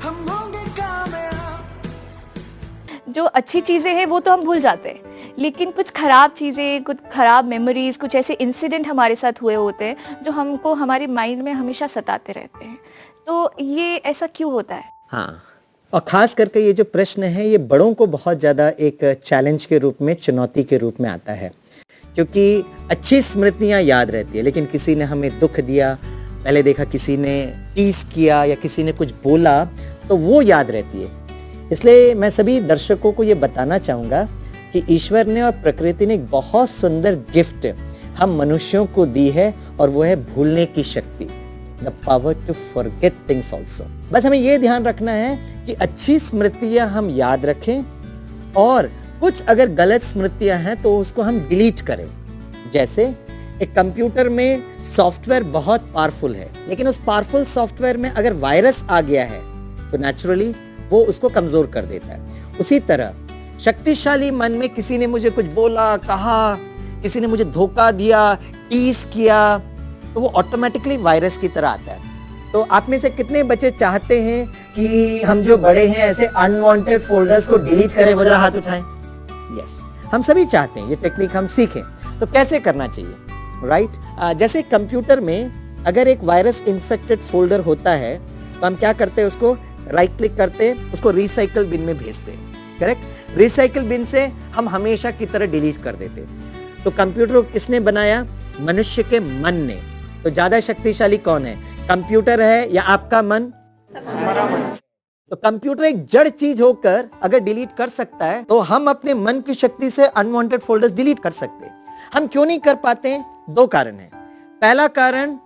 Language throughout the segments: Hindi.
हम होंगे कामयाब। जो अच्छी चीज़ें हैं वो तो हम भूल जाते हैं, लेकिन कुछ ख़राब चीज़ें, कुछ ख़राब मेमोरीज़, कुछ ऐसे इंसिडेंट हमारे साथ हुए होते हैं जो हमको हमारे माइंड में हमेशा सताते रहते हैं। तो ये ऐसा क्यों होता है? हाँ, और ख़ास करके ये जो प्रश्न है ये बड़ों को बहुत ज़्यादा एक चैलेंज के रूप में, चुनौती के रूप में आता है, क्योंकि अच्छी स्मृतियाँ याद रहती है, लेकिन किसी ने हमें दुख दिया, पहले देखा किसी ने टीज़ किया या किसी ने कुछ बोला, तो वो याद रहती है। इसलिए मैं सभी दर्शकों को ये बताना चाहूँगा कि ईश्वर ने और प्रकृति ने एक बहुत सुंदर गिफ्ट हम मनुष्यों को दी है, और वो है भूलने की शक्ति, the power to forget things also. बस हमें ये ध्यान रखना है कि अच्छी स्मृतियाँ हम याद रखें, और कुछ अगर गलत स्मृतियाँ हैं तो उसको हम डिलीट करें। जैसे एक कंप्यूटर में सॉफ्टवेयर बहुत पावरफुल है, लेकिन उस पावरफुल सॉफ्टवेयर में अगर वायरस आ गया है तो नेचुरली वो उसको कमजोर कर देता है। उसी तरह शक्तिशाली मन में किसी ने मुझे कुछ बोला, कहा, किसी ने मुझे धोखा दिया, टीज किया, तो वो ऑटोमेटिकली वायरस की तरह आता है। तो आप में से कितने बच्चे चाहते हैं कि हम जो बड़े हैं ऐसे अनवांटेड फोल्डर्स को डिलीट करें? वो जरा हाथ उठाएं। यस, हम सभी चाहते हैं ये टेक्निक हम सीखें। तो कैसे करना चाहिए, राइट? जैसे कंप्यूटर में अगर एक वायरस इन्फेक्टेड फोल्डर होता है तो हम क्या करते हैं, उसको राइट क्लिक करते हैं, उसको रिसाइकल बिन में भेजते हैं, करेक्ट? रिसाइकल बिन से हम हमेशा की तरह डिलीट कर देते हैं। तो कंप्यूटर को किसने बनाया? मनुष्य के मन ने। तो ज्यादा शक्तिशाली कौन है, कंप्यूटर है या आपका मन? हमारा मन। तो कंप्यूटर एक जड़ चीज होकर अगर डिलीट कर सकता है, तो हम अपने मन की शक्ति से अनवांटेड फोल्डर्स डिलीट कर सकते हैं। हम क्यों नहीं कर पाते हैं? दो कारण हैं। पहला कारण,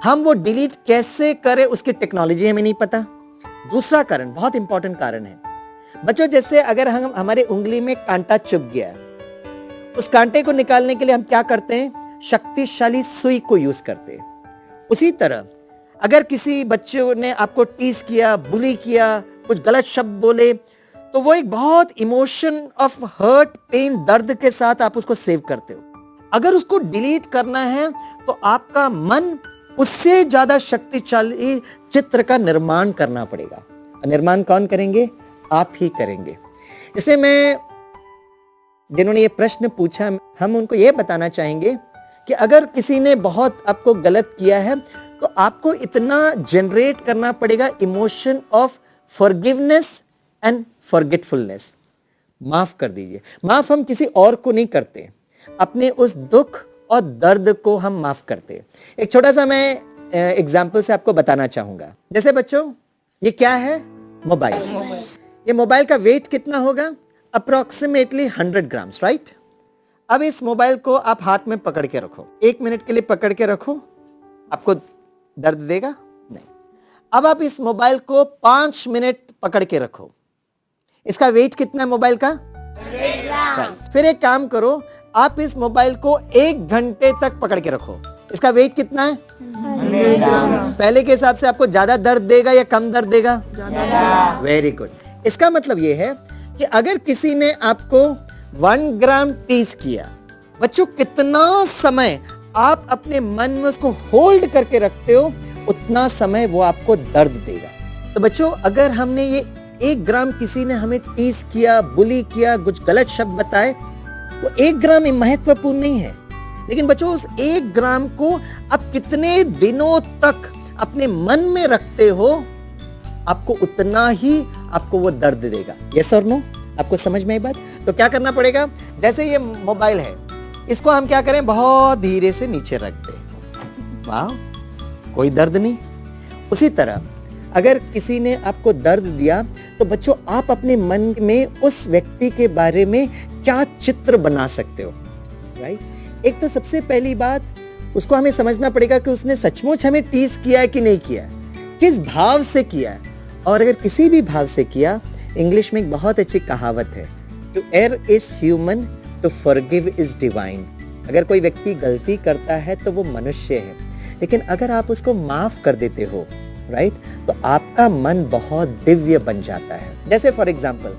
हम वो डिलीट कैसे करें उसकी टेक्नोलॉजी हमें नहीं पता। दूसरा कारण, बहुत इंपॉर्टेंट कारण है बच्चों, जैसे अगर हम हमारे उंगली में कांटा चुभ गया, उस कांटे को निकालने के लिए हम क्या करते हैं? शक्तिशाली सुई को यूज करते हैं। उसी तरह अगर किसी बच्चे ने आपको टीज किया, बुली किया, कुछ गलत शब्द बोले, तो वो एक बहुत इमोशन ऑफ हर्ट, पेन, दर्द के साथ आप उसको सेव करते हो। अगर उसको डिलीट करना है तो आपका मन उससे ज्यादा शक्तिशाली चित्र का निर्माण करना पड़ेगा। निर्माण कौन करेंगे? आप ही करेंगे। इसलिए मैं, जिन्होंने ये प्रश्न पूछा, हम उनको ये बताना चाहेंगे कि अगर किसी ने बहुत आपको गलत किया है तो आपको इतना जनरेट करना पड़ेगा emotion of forgiveness and forgetfulness. माफ कर दीजिए। माफ हम किसी और को नहीं करते, अपने उस दुख और दर्द को हम माफ करते हैं। एक छोटा सा मैं एग्जाम्पल से आपको बताना चाहूंगा। जैसे बच्चों, ये क्या है? मोबाइल। ये मोबाइल का वेट कितना होगा? Approximately 100 grams, right? अब इस मोबाइल को आप हाथ में पकड़ के रखो, 1 मिनट के लिए पकड़ के रखो, आपको दर्द देगा? नहीं। अब आप इस मोबाइल को 5 मिनट पकड़ के रखो, इसका वेट कितना है मोबाइल का? 100 ग्राम। फिर एक काम करो, आप इस मोबाइल को 1 घंटे तक पकड़ के रखो, इसका वेट कितना है? 100 ग्राम। पहले के हिसाब से आपको ज्यादा दर्द देगा या कम दर्द देगा? ज्यादा। Very good. इसका मतलब यह है कि अगर किसी ने आपको 1 ग्राम टीज किया, बच्चों कितना समय आप अपने मन में उसको होल्ड करके रखते हो, उतना समय वो आपको दर्द देगा। तो बच्चों, अगर हमने ये 1 ग्राम, किसी ने हमें टीज किया, बुली किया, कुछ गलत शब्द बताए, वो 1 ग्राम महत्वपूर्ण नहीं है, लेकिन बच्चों उस 1 ग्राम को आप कितने दिनों तक अपने मन में रखते हो, आपको उतना ही आपको वो दर्द देगा। यस और नो? आपको समझ में आई बात? तो क्या करना पड़ेगा? जैसे ये मोबाइल है, इसको हम क्या करें? बहुत धीरे से नीचे रख दें। वाह, कोई दर्द नहीं। उसी तरह अगर किसी ने आपको दर्द दिया, तो बच्चों आप अपने मन में उस व्यक्ति के बारे में क्या चित्र बना सकते हो, राइट? एक तो सबसे पहली बात, उसको हमें समझना पड़ेगा कि उसने सचमुच हमें टीज किया है कि नहीं किया है, किस भाव से किया है। और अगर किसी भी भाव से किया, इंग्लिश में एक बहुत अच्छी कहावत है, to err is human, to forgive is divine. अगर कोई व्यक्ति गलती करता है तो वो मनुष्य है, लेकिन अगर आप उसको माफ कर देते हो, राइट, तो आपका मन बहुत दिव्य बन जाता है। जैसे फॉर एग्जाम्पल,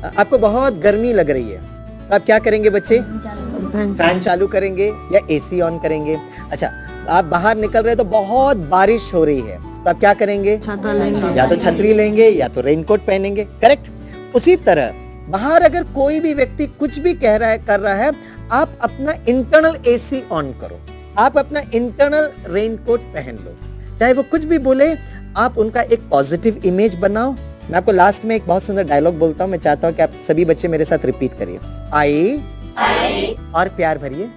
आपको बहुत गर्मी लग रही है, तो आप क्या करेंगे बच्चे? फैन चालू करेंगे या एसी ऑन करेंगे। अच्छा, आप बाहर निकल रहे हो तो बहुत बारिश हो रही है, तो आप क्या करेंगे? छाता लेंगे। या तो छतरी लेंगे या तो रेनकोट पहनेंगे, करेक्ट। उसी तरह बाहर अगर कोई भी व्यक्ति कुछ भी कह रहा है, कर रहा है, आप अपना इंटरनल एसी ऑन करो, आप अपना इंटरनल रेनकोट पहन लो, चाहे वो कुछ भी बोले, आप उनका एक पॉजिटिव इमेज बनाओ। मैं आपको लास्ट में एक बहुत सुंदर डायलॉग बोलता हूं, मैं चाहता हूं कि आप सभी बच्चे मेरे साथ रिपीट करिए। आई और प्यार भरिए,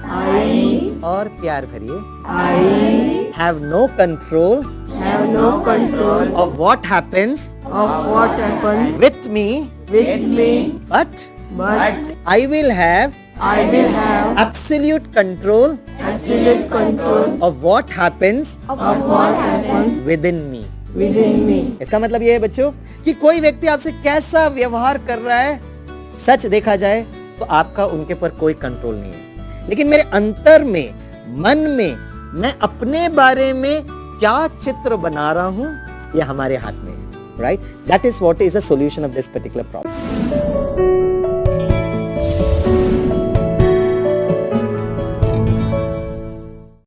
I और प्यार भरिए, I have no control have no control of what happens of what happens with me, with me, but but I will have I will have absolute control absolute control of what happens of what happens within me. within me. इसका मतलब ये है बच्चों कि कोई व्यक्ति आपसे कैसा व्यवहार कर रहा है, सच देखा जाए तो आपका उनके पर कोई कंट्रोल नहीं है, लेकिन मेरे अंतर में, मन में, मैं अपने बारे में क्या चित्र बना रहा हूं, ये हमारे हाथ में है, right? That is what is the solution of this particular problem.